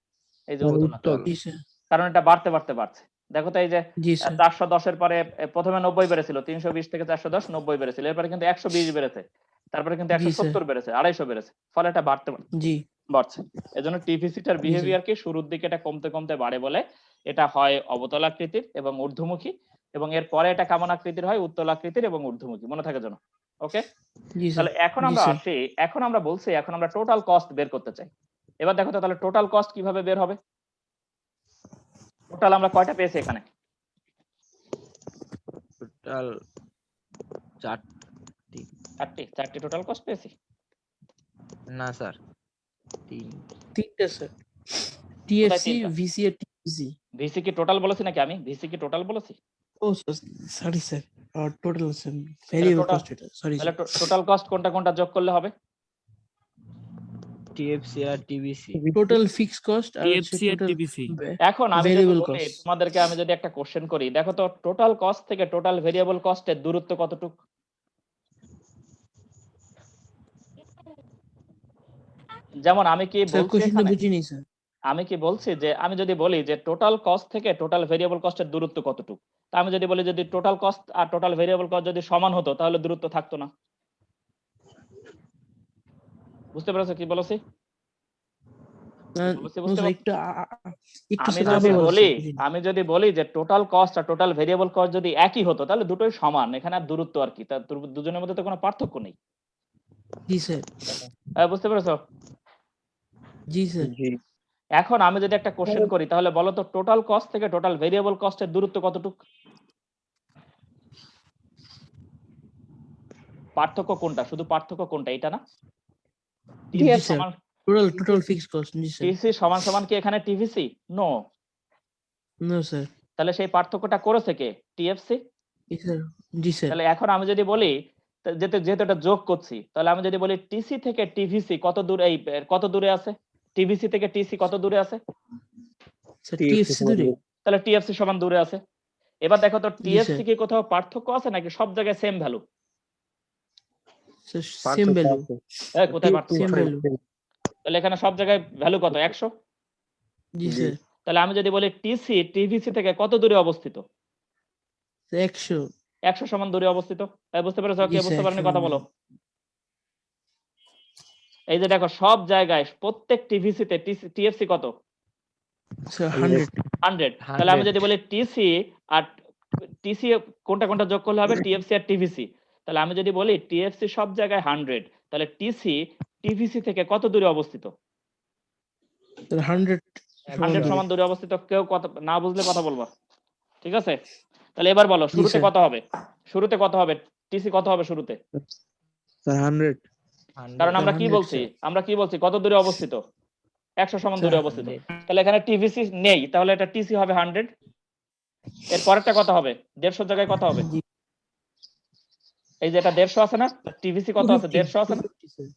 এই যে মানে উত্তল উত্তল। আকৃতি, জি স্যার কারণ এটা বাড়তে বাড়তে বাড়ছে। দেখো তো এই যে জি স্যার 410 এর পরে প্রথমে 90 বেড়েছিল, 320 থেকে 410 90 বেড়েছিল, এরপরে কিন্তু 120 বেড়েছে, তারপরে কিন্তু জি, স্যার। 170 বেড়েছে, 250 বেড়েছে, ফলে এটা বাড়তে জি বাড়ছে। এজন্য টিভিসিটার জি, স্যার। বিহেভিয়ার কি শুরুর দিকে এটা কমতে কমতে বাড়ে বলে এটা হয় অবতল আকৃতির এবং ঊর্ধ্বমুখী, এবং এর পরে এটা কেমন আকৃতির হয়, উত্তল আকৃতির এবং ঊর্ধ্বমুখী, মনে থাকে যেন। ওকে, জি স্যার তাহলে এখন জি আমরা স্যার আসি, এখন আমরা বলছি এখন আমরা টোটাল কস্ট বের করতে চাই। এবার দেখো তো তাহলে টোটাল কস্ট কিভাবে বের হবে, টোটাল আমরা কয়টা পেয়েছি এখানে? Total 4. চারটি টোটাল কস্ট পেয়েছি। না স্যার, 3. তিনটা স্যার কোথায় টিএফসি তিনটা? ভিসি আর টিপিসি ভিসি কি টোটাল বলেছি নাকি, আমি ভিসি কি টোটাল বলেছি? ও sorry sir total sir variable cost এটা সরি তাহলে স্যার টোটাল কস্ট কোনটা কোনটা যোগ করলে হবে? TFC আর TBC. টোটাল ফিক্স কস্ট আর টিএফসি আর টোটাল টিপিসি এখন আমি যদি ভেরিয়েবল বলি কস্ট তোমাদেরকে, আমি যদি একটা কোশ্চেন করি, দেখো তো টোটাল কস্ট থেকে টোটাল ভেরিয়েবল কস্টের দূরত্ব কতটুকু? যেমন আমি কি স্যার বলছি কোশ্চেনটা এখানে, বুঝিনি স্যার আমি কি বলছি যে আমি যদি বলি যে টোটাল কস্ট থেকে টোটাল ভেরিয়েবল কস্টের দূরত্ব কতটুকু, তা আমি যদি বলি যদি টোটাল কস্ট আর টোটাল ভেরিয়েবল কস্ট যদি সমান হতো তাহলে দূরত্ব থাকতো না। বুঝতে পেরেছো কি বলেছি? বুঝতে নো স্যার পারছো? একটু আমি স্যার যদি আবার বলেন বলি স্যার বুঝিনি আমি যদি বলি যে টোটাল কস্ট আর টোটাল ভেরিয়েবল কস্ট যদি একই হতো তাহলে দুটোই সমান, এখানে আর দূরত্ব আর কি, তার দুজনের মধ্যে তো কোনো পার্থক্য নেই। জি স্যার বুঝতে পেরেছো? জি স্যার জি এখন আমি যদি একটা কোশ্চেন করি তাহলে বলো তো টোটাল কস্ট থেকে টোটাল ভেরিয়েবল কস্টের দূরত্ব কতটুকু? পার্থক্য কোনটা, শুধু পার্থক্য কোনটা, এটা না? জি টিএফ স্যার সমান টোটাল ফিক্স কস্ট জি স্যার টিসি সমান সমান কি এখানে টিভিসি? নো। নো স্যার তাহলে সেই পার্থক্যটা করেছে কে? টিএফসি। জি স্যার জি স্যার তাহলে এখন আমি যদি বলি যেহেতু যেহেতু এটা যোগ করছি, তাহলে আমি যদি বলি টিসি থেকে টিভিসি কত দূর, এই কত দূরে আছে, টিভিসি থেকে টিসি কত দূরে আছে, স্যার TFC টিএফসি দূরে তাহলে টিএফসি সমান দূরে আছে। এবার দেখো তো জি টিএফসি স্যার কি কোথাও পার্থক্য আছে নাকি সব জায়গায় সেম ভ্যালু? স্যার সেম পার্থক্য ভ্যালু আছে। কোথায় পার্থক্য সেম আছে? ভ্যালু তাহলে এখানে সব জায়গায় ভ্যালু কত, 100। জি জি স্যার তাহলে আমি যদি বলি টিসি টিভিসি থেকে কত দূরে অবস্থিত, 100 100 সমান দূরে অবস্থিত। বুঝতে পেরেছো? জি কে বুঝতে স্যার পারেনি 100 কথা বলো। এই যে দেখো সব জায়গায় প্রত্যেক টিভিসিতে টিএফসি কত, স্যার 100 100। তাহলে আমি যদি বলি টিসি আর টিসি কোনটা কোনটা যোগ করলে হবে, টিএফসি আর টিভিসি। তাহলে আমি যদি বলি টিএফসি সব জায়গায় 100, তাহলে টিসি টিভিসি থেকে কত দূরে অবস্থিত? স্যার 100 100 দূরে সমান দূরে অবস্থিত। কেউ কথা না বুঝলে কথা বলবা, ঠিক আছে? তাহলে এবার বলো জি শুরুতে স্যার কত হবে, শুরুতে কত হবে, টিসি কত হবে শুরুতে? স্যার 100 কারণ আমরা কি 100 বলছি, স্যার আমরা কি বলছি, কত দূরে অবস্থিত, 100 সমান স্যার দূরে অবস্থিত। তাহলে এখানে টিভিসি নেই, তাহলে এটা টিসি হবে 100। এর পরেরটা কত হবে, 150 জায়গায় কত হবে, জি এই যে এটা 150 আছে না, টিভিসি কত আছে, 150 আছে না, 250 স্যার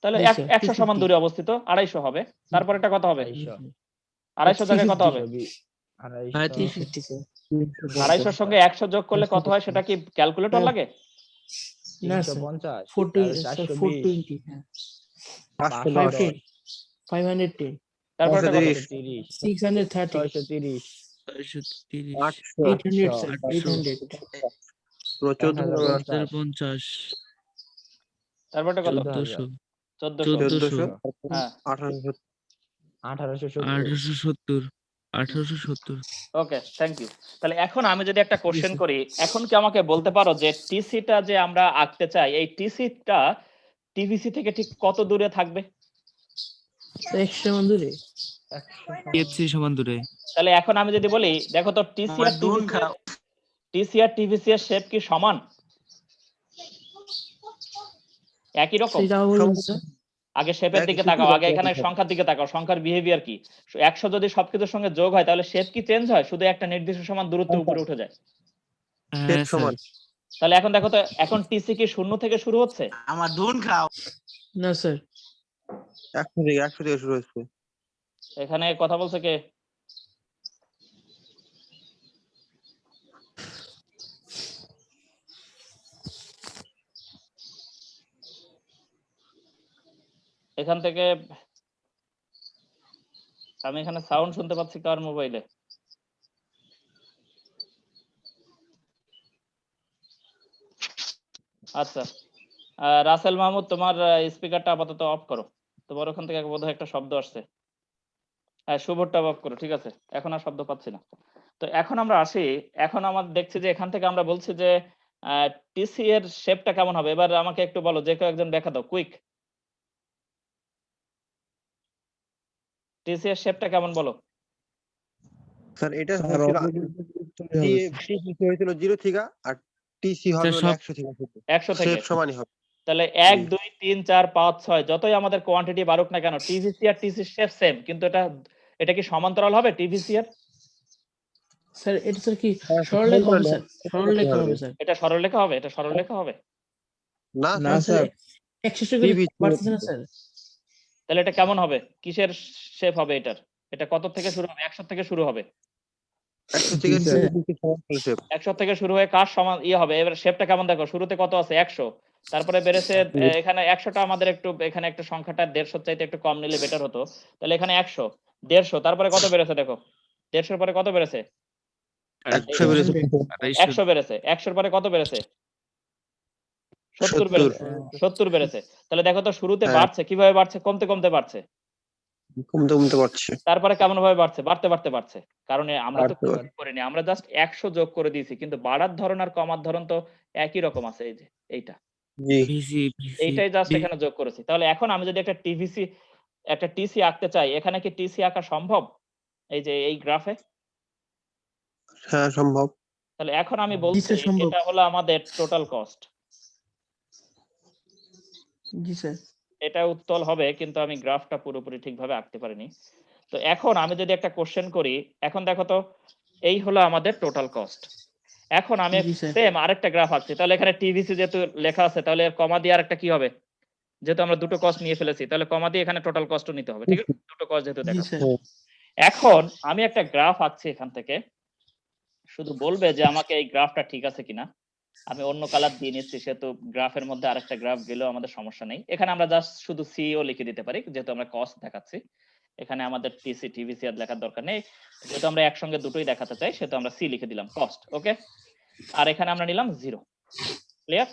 তাহলে জি স্যার 100 সমান 250 দূরে অবস্থিত 250 হবে। তারপরেরটা কত হবে, জি স্যার 250 জায়গায় কত হবে, 350 স্যার 250 সঙ্গে 100 যোগ করলে কত হয় সেটা কি ক্যালকুলেটর লাগে? না স্যার 420 স্যার 420 হ্যাঁ 510 510 তারপরেরটা কত, 530 630 630 800 800 স্যার 800 1450 50 তারপরটা কত, 1400 1400। 1400 হ্যাঁ 1800 1870 1870 1870 ওকে, থ্যাংক ইউ। তাহলে এখন আমি যদি একটা কোশ্চেন sir. করি, এখন কি আমাকে বলতে পারো যে টিসিটা যে আমরা আঁকতে চাই, এই টিসিটা টিভিসি থেকে ঠিক কত দূরে থাকবে? Sir, extra mandure. 100 টিএফসি সমান দূরে। তাহলে এখন আমি যদি বলি দেখো তো টিসি আর টিভিসি এর শেপ কি সমান? একই রকম? Sir, যাও বলুন স্যার। আগে শেপের দিকে তাকাও, আগে এখানে সংখ্যার দিকে তাকাও, সংখ্যার বিহেভিয়ার কি? 100 যদি সবকিছুর সঙ্গে যোগ হয় তাহলে শেপ কি চেঞ্জ হয়? শুধু একটা নির্দিষ্ট সমান দূরত্বে উপরে উঠে যায়। হ্যাঁ স্যার। তাহলে এখন দেখো তো, এখন টিসি কি 0 থেকে শুরু হচ্ছে? না স্যার। 100 থেকে শুরু হচ্ছে। এখানে কথা বলছে কে? এখান থেকে আমি এখানে সাউন্ড শুনতে পাচ্ছি কার মোবাইলে? আচ্ছা, রাসেল মাহমুদ, তোমার স্পিকারটা আপাতত অফ করো। তোমার ওখান থেকে বোধহয় একটা শব্দ আসছে। হ্যাঁ, শুভরটা অফ করো। ঠিক আছে, এখন আর শব্দ পাচ্ছি না। তো এখন আমরা আসি, এখন আমার দেখছি যে এখান থেকে আমরা বলছি যে টিসি এর শেপটা কেমন হবে। এবার আমাকে একটু বলো, যে কেউ একজন দেখা দাও, কুইক। টিসি এর শেপটা কেমন বলো? স্যার এটা স্যার, হয়েছিল obviously হয়েছিল 0 থেকে, আর টিসি হবে স্যার, হলো সব 100 থেকে। 100 থেকে। শেপ সমানই হবে। তাহলে 1 2 3 4 5 6 যতই আমাদের কোয়ান্টিটি বাড়ুক না কেন, টিভিসি আর টিসি শেপ সেম, কিন্তু এটা কি সমান্তরাল হবে টিভিসি এর? স্যার, এটা স্যার কি সরলরেখা হবে স্যার? সরলরেখা হবে স্যার। এটা সরলরেখা হবে? এটা সরলরেখা হবে? না না স্যার, 100 করে TVC বাড়তেছে না স্যার। তাহলে এটা কেমন হবে? কিসের শেপ হবে এটার? এটা কত থেকে শুরু হবে? 100 থেকে শুরু হবে। 100 থেকে স্যার। 100 থেকে শুরু হয়ে কার সমান হবে? এবার শেপটা কেমন দেখো, শুরুতে কত আছে? 100, তারপরে বেড়েছে এখানে 100টা আমাদের একটু, এখানে একটা সংখ্যাটা 150 চাইতে একটু কম নিলে বেটার হতো। তাহলে এখানে 100 150, তারপরে কত বেড়েছে দেখো, 150 পরে কত বেড়েছে? 100 বেড়েছে। 100 বেড়েছে। 100 পরে কত বেড়েছে? 70 বেড়েছে। 70 বেড়েছে। তাহলে দেখো তো, শুরুতে হ্যাঁ। বাড়ছে কিভাবে বাড়ছে? কমতে কমতে বাড়ছে। কমতে পারছে। তারপরে কেমন ভাবে বাড়ছে? বাড়তে বাড়ছে। কারণ আমরা তো বাড়তে কিছু করিনি, আমরা জাস্ট 100 যোগ করে দিয়েছি, কিন্তু বাড়ার ধরন আর কমার ধরন তো একই রকম আছে। এই যে এইটা, জি। ভিসি এইটাই জাস্ট এখানে যোগ করেছি। তাহলে এখন আমি যদি একটা টিসি আঁকতে চাই, এখানে কি টিসি আঁকা সম্ভব? এই যে এই গ্রাফে? হ্যাঁ, সম্ভব। তাহলে এখন আমি জি বলছি স্যার, সম্ভব। এটা হলো আমাদের টোটাল কস্ট। জি স্যার। এটা উত্তল হবে, কিন্তু আমি গ্রাফটা পুরোপুরি ঠিকভাবে আঁকতে পারিনি। তো এখন আমি যদি একটা কোশ্চেন করি, এখন দেখো তো, এই হলো আমাদের টোটাল কস্ট। এখন আমি জি স্যার। সেম আরেকটা গ্রাফ আঁকছি। তাহলে এখানে টিভিসি যেহেতু লেখা আছে, তাহলে কমা দিয়ে আরেকটা কি হবে? যেহেতু আমরা দুটো কস্ট নিয়ে ফেলেছি, তাহলে কমা দিয়ে এখানে টোটাল কস্টও নিতে হবে। ঠিক আছে, দুটো কস্ট যেহেতু জি দেখাবো। স্যার। এখন আমি একটা গ্রাফ আঁকছি এখান থেকে, শুধু বলবে যে আমাকে এই গ্রাফটা ঠিক আছে কিনা। আমি অন্য কালার দিয়ে নিচ্ছি, সেহেতু গ্রাফের মধ্যে আরেকটা গ্রাফ গেলেও আমাদের সমস্যা নেই। এখানে আমরা জাস্ট শুধু সিও লিখে দিতে পারি, যেহেতু আমরা কস্ট দেখাচ্ছি। এখানে আমাদের টিসি টিভিসি আর লেখার দরকার নেই, যেহেতু আমরা একসঙ্গে দুটোই দেখাতে চাই, সেহেতু আমরা সি লিখে দিলাম, কস্ট। ওকে, আর এখানে আমরা নিলাম 0। ক্লিয়ার?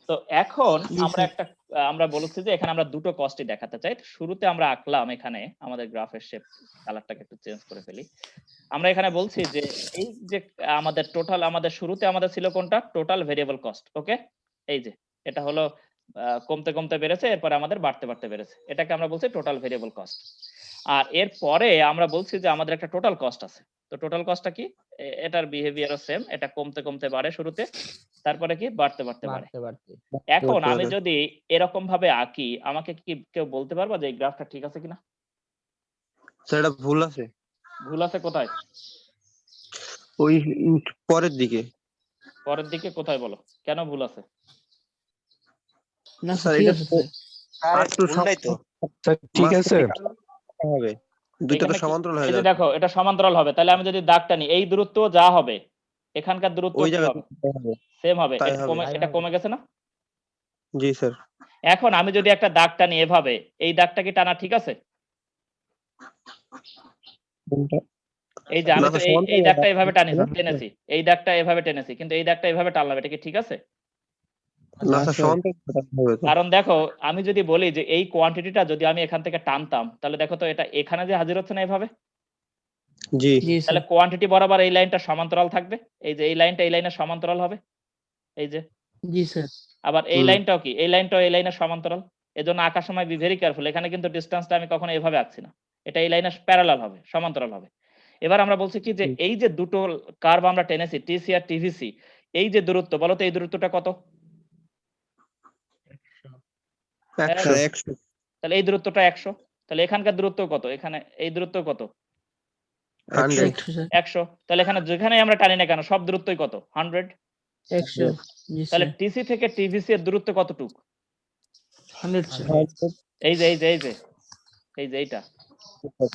তো এখন জি আমরা স্যার। আমরা বলেছি যে এখানে আমরা দুটো কস্টই দেখাতে চাই। শুরুতে আমরা আঁকলাম এখানে আমাদের গ্রাফের শেপ, কালারটাকে একটু চেঞ্জ করে ফেলি। আমরা এখানে বলছি যে এই যে আমাদের টোটাল, আমাদের শুরুতে আমাদের ছিল কোনটা? Total variable cost. ওকে, এই যে এটা হলো কমতে কমতে বেড়েছে, এরপরে আমাদের বাড়তে বেড়েছে, এটাকে আমরা বলছি টোটাল ভেরিয়েবল কস্ট। আর এরপরে আমরা বলছি যে আমাদের একটা টোটাল কস্ট আছে। তো টোটাল কস্টটা কি? এটার বিহেভিয়ারও সেম, এটা কমতে কমতে বাড়ে শুরুতে, তারপরে কি বাড়তে বাড়ে। এখন আমি যদি এরকম ভাবে আঁকি, আমাকে কি কেউ বলতে পারবা যে এই গ্রাফটা ঠিক আছে কিনা? স্যার, এটা ভুল আছে। ভুল আছে কোথায়? ওই পরের দিকে। পরের দিকে কোথায় বলো, কেন ভুল আছে? না স্যার, স্যার, ঠিক এটা আছে স্যার। ঠিক আছে হবে। দুইটা তো এখানে কি- সমান্তরাল এই হয়ে যে যাবে। দেখো, এটা সমান্তরাল হবে। তাহলে আমি যদি দাগটা নিই, এই দূরত্ব যা হবে, এখানকার দূরত্ব ওই কি জায়গায় হবে? হবে। সেম হবে। তাই এটা হবে। এটা কমে গেছে না? জি স্যার। এখন আমি যদি একটা দাগটা নিই এভাবে, এই দাগটা কি টানা ঠিক আছে? এই যে আমি না তো স্যার, এই সমান্তরাল দাগটা না। এভাবে টেনেছি, এই দাগটা এভাবে টেনেছি, কিন্তু এই দাগটা এভাবে টানলাম, এটা কি ঠিক আছে? না স্যার সমান্তরাল হবে তো। কারণ দেখো আমি যদি বলি যে এই কোয়ান্টিটিটা যদি আমি এখান থেকে টানতাম তাহলে দেখো তো এটা এখানে যে হাজির হচ্ছে না এভাবে, জি জি তাহলে স্যার কোয়ান্টিটি বরাবর এই লাইনটা সমান্তরাল থাকবে, এই যে এই লাইনটা এই লাইনের সমান্তরাল হবে, এই যে জি স্যার আবার এই হুম। লাইনটাও কি, এই লাইনটাও এই লাইনের সমান্তরাল। এজন্য আঁকার সময় বি ভেরি কেয়ারফুল, এখানে কিন্তু ডিসটেন্সটা আমি কখনো এভাবে আঁকছি না, এটা এই লাইনের প্যারালাল হবে, সমান্তরাল হবে। এবার আমরা বলছি কি যে হুম। এই যে দুটো কার্ভ আমরা টেনেছি টিসি আর টিভিসি, এই যে দূরত্ব বলো তো এই দূরত্বটা কত? 100 এক। 100 তাহলে এই দূরত্বটা 100, তাহলে এখানকার দূরত্ব কত, এখানে এই দূরত্ব কত? 100 100 স্যার 100। তাহলে এখানে যেখানে আমরা টানি না কেন সব দূরত্বই কত? 100। 100 জি তাহলে স্যার টিসি থেকে টিভিসি এর দূরত্ব কতটুক? 100 স্যার এই যে এই যে এই যে এই যে এইটা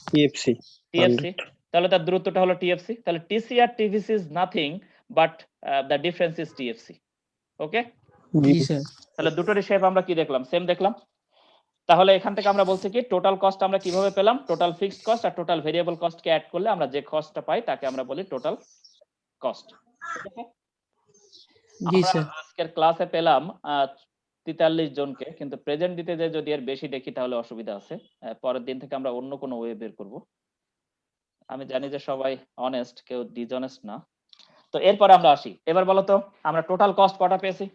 TFC টিএফসি, 100 তাহলে তার দূরত্বটা হলো টিএফসি। তাহলে টিসি আর TVC is nothing but the difference is TFC. Okay, জি জি স্যার তাহলে দুটোরই শেপ আমরা কি দেখলাম? সেম দেখলাম। তাহলে এখান থেকে আমরা বলছি কি টোটাল কস্ট আমরা কিভাবে পেলাম? টোটাল ফিক্সড কস্ট আর টোটাল ভেরিয়েবল কস্টকে অ্যাড করলে আমরা যে কস্টটা পাই তাকে আমরা বলি টোটাল কস্ট। জি আমরা স্যার আজকের ক্লাসে পেলাম 43 জনকে, কিন্তু প্রেজেন্ট দিতে যে যদি এর বেশি দেখি তাহলে অসুবিধা আছে। পরের দিন থেকে আমরা অন্য কোনো ওয়ে বের করব। আমি জানি যে সবাই অনেস্ট, কেউ ডিসঅনেস্ট না। তো এরপরে আমরা আসি, এবার বলো তো আমরা টোটাল কস্ট কটা পেয়েছি?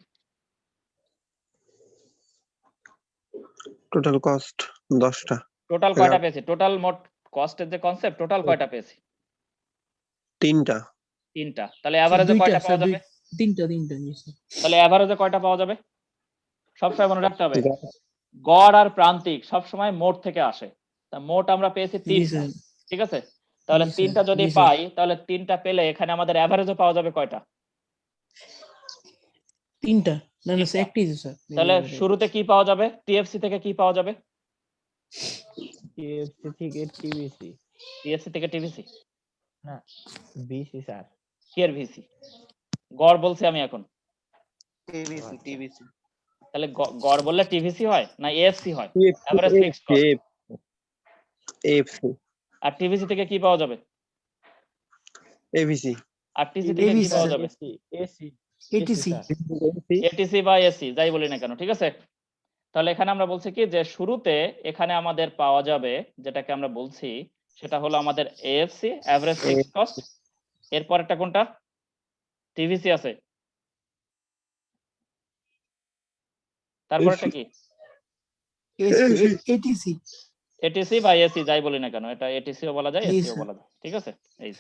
টোটাল কস্ট 10টা টোটাল কয়টা পেয়েছি? টোটাল মোট কস্টের যে কনসেপ্ট, টোটাল কয়টা পেয়েছি? 3টা তিনটা। তাহলে এভারেজে দুইটা কয়টা স্যার পাওয়া যাবে? তিনটা জি স্যার তাহলে এভারেজে কয়টা পাওয়া যাবে? সবসময় মনে রাখতে হবে গড় আর প্রান্তিক সবসময় মোট থেকে আসে। তা মোট আমরা পেয়েছি জি তিনটা, স্যার ঠিক আছে? তাহলে জি স্যার, তিনটা যদি জি স্যার। পাই তাহলে তিনটা পেলে এখানে আমাদের এভারেজে পাওয়া যাবে কয়টা? তিনটা না না স্যার তিনটা। একটাই তো স্যার তাহলে শুরুতে কি পাওয়া যাবে? টিএফসি থেকে কি পাওয়া যাবে? টিএফসি থেকে টিভিসি টিএফসি থেকে টিভিসি না বিসি স্যার কি এর ভিসি? গড় বলছি আমি এখন। টিভিসি তাহলে গড় বললে টিভিসি হয় না এএফসি হয়? Average fixed cost. এফসি আর টিভিসি থেকে কি পাওয়া যাবে? এবিসি আর টিসি থেকে কি ABC পাওয়া যাবে? এসি এসি এটিসি এটিসি বা এসি যাই বলি না কেন, ঠিক আছে? তাহলে এখানে আমরা বলছি কি যে শুরুতে এখানে আমাদের পাওয়া যাবে যেটাকে আমরা বলছি সেটা হলো আমাদের এএফসি এভারেজ ফিক্সড কস্ট। এরপরটা কোনটা? টিভিসি আছে। তারপরটা কি? এটিসি এটিসি বা এসি যাই বলি না কেন, এটা এটিসিও বলা যায় জি এসিও স্যার। বলা যায়, ঠিক আছে? এই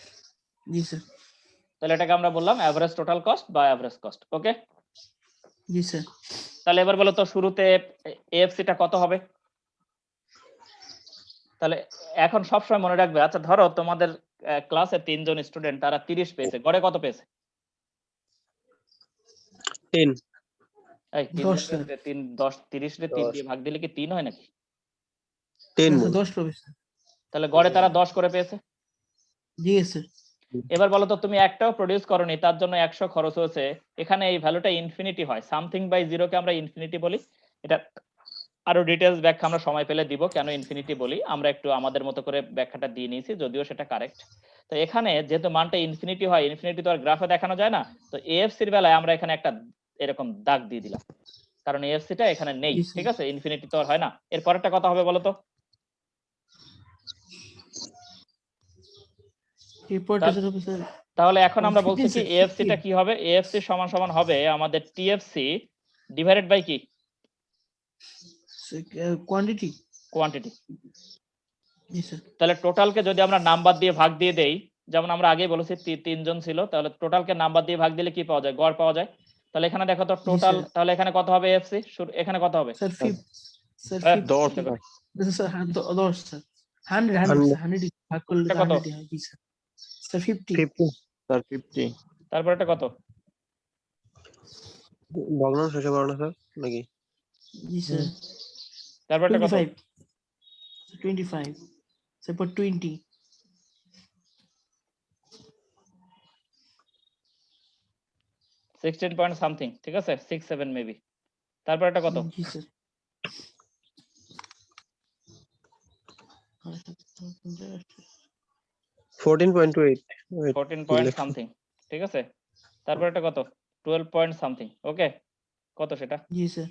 জি স্যার তাহলে এটাকে আমরা বললাম এভারেজ টোটাল কস্ট বা এভারেজ কস্ট। ওকে, জি স্যার তাহলে এবার বলো তো শুরুতে এএফসিটা কত হবে? তাহলে এখন সবসময় মনে রাখবে, আচ্ছা ধরো তোমাদের ক্লাসে 3 জন স্টুডেন্ট তারা 30 পেয়েছে, গড়ে কত পেয়েছে? 10 এই 10 স্যার। 3 10 30 রে 3 দিয়ে ভাগ দিলে কি 3 হয় নাকি? 10 না, মোল 10 পাবে স্যার তাহলে গড়ে তারা 10 করে পেয়েছে। জি স্যার এবার বলো তো তুমি একটাও প্রডিউস করনি, তার জন্য 100 খরচ হয়েছে। এখানে এই ভ্যালুটা ইনফিনিটি হয়, সামথিং বাই জিরো কে আমরা ইনফিনিটি বলি। এটা আরো ডিটেইলস ব্যাখ্যা আমরা সময় পেলে দিব কেন ইনফিনিটি বলি, আমরা একটু আমাদের মতো করে ব্যাখ্যাটা দিয়ে নিয়েছি যদিও সেটা কারেক্ট। তো এখানে যেহেতু মানটা ইনফিনিটি হয়, ইনফিনিটি তো আর গ্রাফে দেখানো যায় না, তো এএফসি এর বেলায় আমরা এখানে একটা এরকম দাগ দিয়ে দিলাম, কারণ এএফসি টা এখানে নেই, জি, স্যার। ঠিক আছে? ইনফিনিটি তো আর হয় না। এর পরেরটা কথা হবে বলো তো? রিপোর্টটা স্যার হবে স্যার তাহলে এখন আমরা বলছি 15 কি স্যার, এএফসি টা 15 কি হবে? এএফসি সমান সমান হবে আমাদের টিএফসি ডিভাইডেড বাই কি? Quantity quantity. জি স্যার তাহলে টোটালকে যদি আমরা নাম্বার দিয়ে ভাগ দিয়ে দেই, যেমন আমরা আগেই বলেছি 3 জন ছিল, তাহলে টোটালকে নাম্বার দিয়ে ভাগ দিলে কি পাওয়া যায়? গড় পাওয়া যায়। তাহলে এখানে দেখো তো টোটাল, স্যার। তাহলে এখানে কত হবে এএফসি? এখানে কত হবে? স্যার 50 স্যার হ্যাঁ, 50 স্যার 10 স্যার 100 ভাগ করলে এটা তো কত? 100 হয় জি স্যার স্যার 50 50 স্যার 50 তারপর এটা কত? ভগ্নাংশ শেষে করো না স্যার নাকি জি স্যার তারপর এটা কত? 25 তারপর 20 16 পয়েন্ট সামথিং, ঠিক আছে? 6 7 মেবি। তারপর এটা কত? জি স্যার 14.28 14 পয়েন্ট সামথিং, ঠিক আছে? তারপর এটা কত? 12 পয়েন্ট সামথিং। ওকে, কত সেটা? জি sir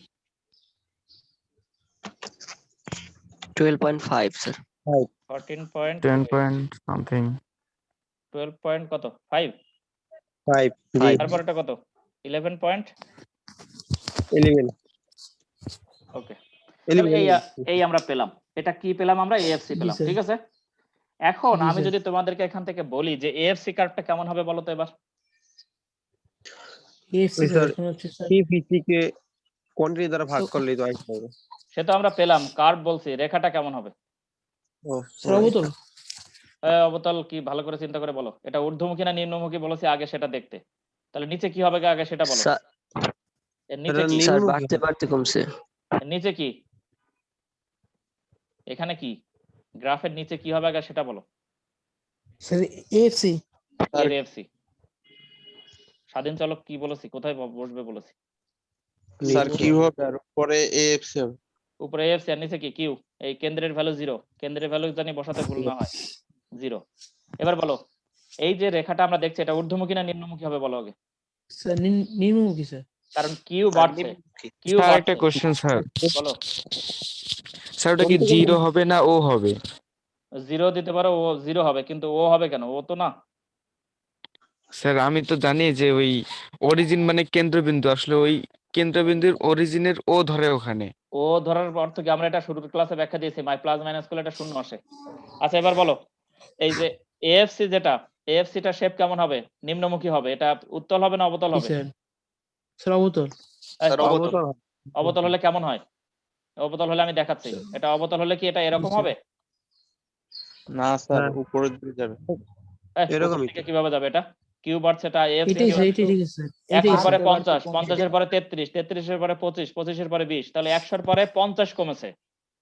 12.5 sir. 14 point 10 point something 12 point কত 5, 5 জি 5. তারপর এটা কত 11 পয়েন্ট 11 ওকে। তাহলে এই আমরা পেলাম, এটা কি পেলাম আমরা? এএফসি জি পেলাম, স্যার। ঠিক আছে। এখন জি আমি স্যার। যদি তোমাদেরকে এখান থেকে বলি যে এএফসি কার্ভটা কেমন হবে বলো তো এবার। এএফসি ওই স্যার স্যার এখন হচ্ছে স্যার পিপিসি কে কোয়ান্টিটি দ্বারা ভাগ করলেই তো আসবে। সে তো আমরা পেলাম, কার্ভ বলছি, রেখাটা কেমন হবে? ও স্যার অবতল। অবতল কি ভালো করে চিন্তা করে বলো, এটা ঊর্ধ্বমুখী না নিম্নমুখী বলেছি আগে সেটা দেখতে। তাহলে নিচে কি হবে আগে সেটা বলো। Sir, এর নিচে কি? sir নিম্নমুখী বাড়তে বাড়তে কমছে। এর নিচে কি? এখানে কি গ্রাফের নিচে কি হবে আগে সেটা বলো। Sir AFC. এর এফসি স্বাধীন চলক কি বলেছি, কোথায় বসবে বলেছি? স্যার কি হবে আর পরে এএফসি হবে। উপরে এফসি আর নিচে কি কিউ। এই কেন্দ্রের ভ্যালু 0, কেন্দ্রের ভ্যালু জানি বসাতে ভুল না হয় 0। এবার বলো এই যে রেখাটা আমরা দেখছি এটা ঊর্ধ্বমুখী না নিম্নমুখী হবে বলো আগে। স্যার নিম্নমুখী স্যার। কারণ কিউ বাড়ছে, কিউ স্যার একটা বাড়ছে, কোশ্চেন স্যার বলো। স্যার ওটা কি 0 হবে না ও হবে? 0 দিতে পারো, ও 0 হবে, কিন্তু ও হবে কেন? ও তো না। স্যার আমি তো জানি যে ওই অরিজিন মানে কেন্দ্রবিন্দু, আসলে ওই কেন্দ্রবিন্দুর অরিজিনের ও ধরে ওখানে। ও ধরার অর্থ কি? আমরা এটা শুরুর ক্লাসে ব্যাখ্যা দিয়েছি, মাই প্লাস মাইনাস করলে এটা শূন্য আসে। আচ্ছা এবার বলো এই যে এএফসি যেটা, এএফসিটা শেপ কেমন হবে? নিম্নমুখী হবে, এটা উত্তল হবে না অবতল জি হবে? স্যার। স্যার অবতল। এই, স্যার, অবতল। অবতল হলে কেমন হয়? অবতল হলে আমি দেখাচ্ছি, এটা অবতল হলে কি এটা এরকম হবে? না স্যার, হ্যাঁ। উপরের দিকে যাবে। উপর এরকমই দিকে কিভাবে যাবে এটা? কিউ বাড়ছে, এটা এএফসি এটাই স্যার, এটাই ঠিক আছে স্যার। এটাই 100 পরে স্যার। 50, 50 এর পরে 33, 33 এর পরে 25, 25 এর পরে 20, তাহলে 100 এর পরে 50 কমেছে,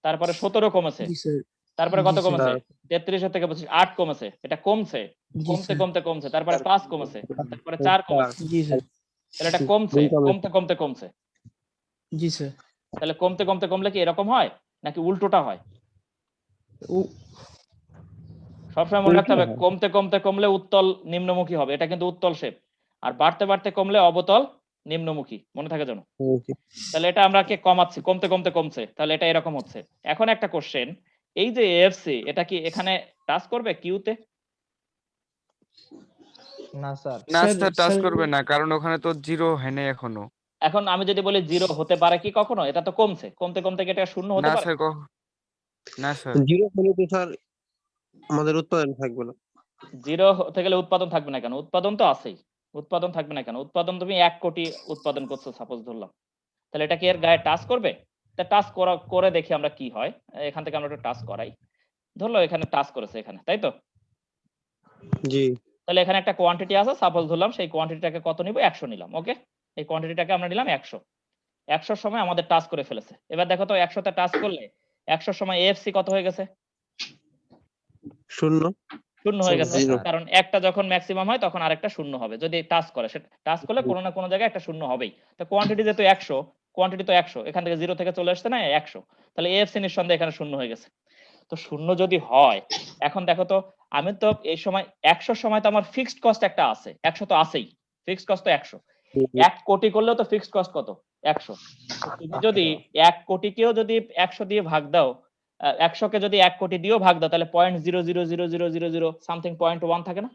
তারপরে 17 কমেছে, জি স্যার। তারপরে জি কত স্যার। কমেছে? 33 এর থেকে 25 8 কমেছে, এটা কমছে, জি কমতে স্যার। কমতে কমছে, তারপরে 5 কমেছে, তারপরে 4 কমেছে, জি স্যার। তাহলে এটা কমছে, কমতে কমতে কমছে। জি স্যার। তাহলে কমতে কমতে কমলে কি এরকম হয় নাকি উল্টোটা হয়? উ- সবসময় মনে রাখতে হবে কমতে কমতে কমলে উত্তল নিম্নমুখী হবে, এটা কিন্তু উত্তল শেপ। আর বাড়তে বাড়তে কমলে অবতল নিম্নমুখী, মনে থাকে যেন। তাহলে এটা আমরা কে কমাচ্ছি, কমতে কমতে কমছে, তাহলে এটা এরকম হচ্ছে। এখন একটা কোশ্চেন, এই যে এএফসি এটা কি এখানে টাচ করবে কিউতে? না স্যার। না স্যার, স্যার টাচ স্যার, করবে না, কারণ ওখানে তো 0 হয় না এখনো। এখন আমি যদি বলি 0 হতে পারে কি কখনো? এটা তো কমছে, কমতে কমতে কি এটা শূন্য হতে না পারে? স্যার না স্যার 0 হলে তো স্যার আমাদের উৎপাদন থাকবে না। 0 হতে গেলে উৎপাদন থাকবে না কেন? উৎপাদন তো আছেই। উৎপাদন থাকবে না কেন? উৎপাদন তুমি 1 কোটি উৎপাদন করছো সাপোজ ধরলাম, তাহলে এটা কি এর গায়ে টাচ করবে? তা টাচ করে দেখি আমরা কি হয়। এখান থেকে আমরা একটু টাচ করাই, ধরলো এখানে টাচ করেছে এখানে, তাই তো? জি তাহলে এখানে একটা কোয়ান্টিটি আছে, সাপোজ ধরলাম সেই কোয়ান্টিটিটাকে কত নিব? 100 নিলাম। ওকে, এই কোয়ান্টিটিটাকে আমরা নিলাম 100। 100 সময় আমাদের টাচ করে ফেলেছে। এবার দেখো তো 100 তে টাচ করলে 100 সময় এএফসি কত হয়ে গেছে? 0 শূন্য হয়ে গেছে, Zero। কারণ একটা যখন ম্যাক্সিমাম হয় তখন আরেকটা শূন্য হবে। যদি টাচ করে, সেটা টাচ করলে কোনো না কোনো জায়গায় একটা শূন্য হবেই। তো কোয়ান্টিটি যেহেতু 100, কোয়ান্টিটি তো 100, এখান থেকে 0 থেকে চলে আসছে না 100, তাহলে এএফসি নিঃসন্দেহে এখানে শূন্য হয়ে গেছে। তো শূন্য যদি হয়, এখন দেখো তো আমি তো এই সময় 100 সময় তো আমার ফিক্সড কস্ট একটা আছে, 100 তো আছেই, ফিক্সড কস্ট তো 100। 1 কোটি করলেও তো ফিক্সড কস্ট কত? 100। তো তুমি যদি 1 কোটিকেও যদি 100 দিয়ে ভাগ দাও, 100 কে যদি 1 কোটি দিয়েও ভাগ দাও, তাহলে 0.0000000 সামথিং 0.1 থাকে না?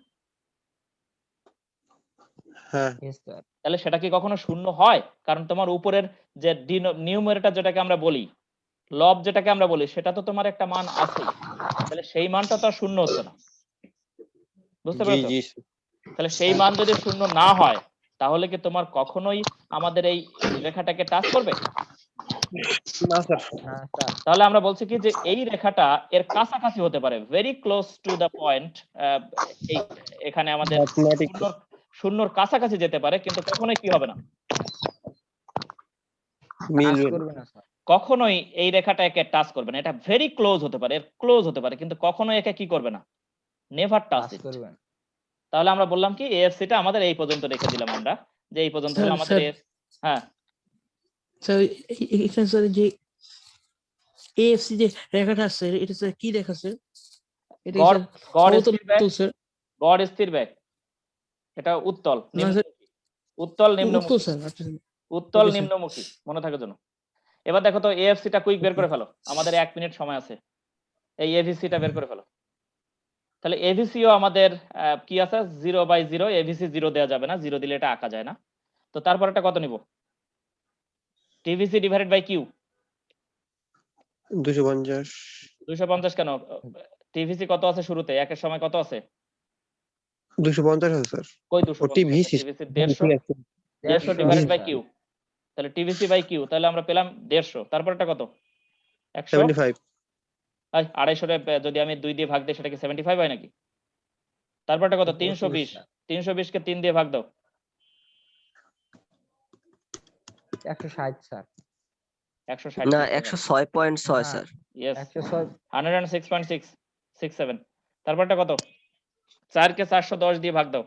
হ্যাঁ ইয়েস স্যার। তাহলে সেটা কি কখনো শূন্য হয়? কারণ তোমার উপরের যে নিউমারেটর যেটাকে আমরা বলি, লব যেটাকে আমরা বলি, সেটা তো তোমার একটা মান আছেই, তাহলে সেই মানটা তো আর শূন্য হচ্ছে না। বুঝতে জি পেরেছো? জি তাহলে সেই মান যদি শূন্য না হয়, তাহলে কি তোমার কখনোই আমাদের এই রেখাটাকে টাচ করবে? না স্যার না স্যার। তাহলে আমরা বলছি কি যে এই রেখাটা এর কাছাকাছি হতে পারে, very close to the point. এই এখানে আমাদের ম্যাথমেটিক্স শূন্যর কাছাকাছি যেতে পারে, কিন্তু কখনোই কি হবে না, টাচ মিলবে না। করবে না স্যার। কখনোই এই রেখাটা একে টাচ করবে না। এটা ভেরি ক্লোজ হতে পারে, এর ক্লোজ হতে পারে, কিন্তু কখনোই একে কি করবে না, নেভার টাচ টাচ ইট। করবে না। তাহলে আমরা বললাম কি এএফসি টা আমাদের এই পর্যন্ত রেখে দিলাম আমরা, যে এই পর্যন্ত হলো স্যার, আমাদের স্যার। হ্যাঁ স্যার এখানে স্যার যে এএফসি যে রেখাটা আছে এটা স্যার কি রেখা স্যার? এটা কি গড় স্যার গড় সমতল স্থির ব্যাক, স্যার? গড় স্থির ব্যাক, এটা উত্তল না স্যার, উত্তল উত্তল নিম্নমুখী। স্যার। আচ্ছা স্যার। উত্তল Okay, sir. নিম্নমুখী, মনে থাকার জন্য। এবার দেখো তো এএফসি টা কুইক বের করে ফেলো, আমাদের 1 মিনিট সময় আছে। এই এভিসি টা বের করে ফেলো। তাহলে এভিসিও আমাদের কি আছে 0/0, এভিসি 0 দেওয়া যাবে না, 0 দিলে এটা আঁকা যায় না। তো তারপরটা কত নিব? TVC divided by Q. 250 250 কেন? টিভিসি কত আছে শুরুতে? একের সময় কত আছে? 250 আছে স্যার। কই ও 250 TVC TVC 150 150 divided by Q. তাহলে টিভিসি বাই কিউ, তাহলে আমরা পেলাম 150। তারপরটা কত? 100। 75 আই 250 রে যদি আমি 2 দিয়ে ভাগ দেই সেটা কি 75 হয় নাকি? তারপরটা কত? 320। 320 কে 3 দিয়ে ভাগ দাও। 160 স্যার। 160 না 106.6 স্যার। ইয়েস 106 106.667। তারপরটা কত? 4 কে 410 দিয়ে ভাগ দাও।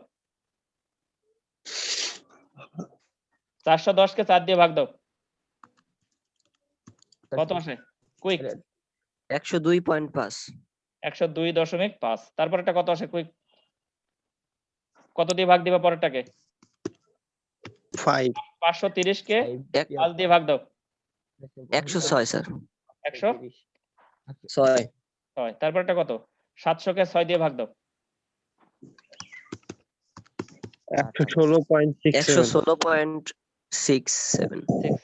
410 কে 4 দিয়ে ভাগ দাও। কত আসে? কুইক 102.5। 102.5। তারপরটা কত আসে কুইক? কত দিয়ে ভাগ দিবা পরেরটাকে? 5 530 কে এক 5 দিয়ে ভাগ দাও। 106 স্যার। 106। 6 তারপরটা কত? 700 কে 6 দিয়ে ভাগ দাও। 116.67 116.67।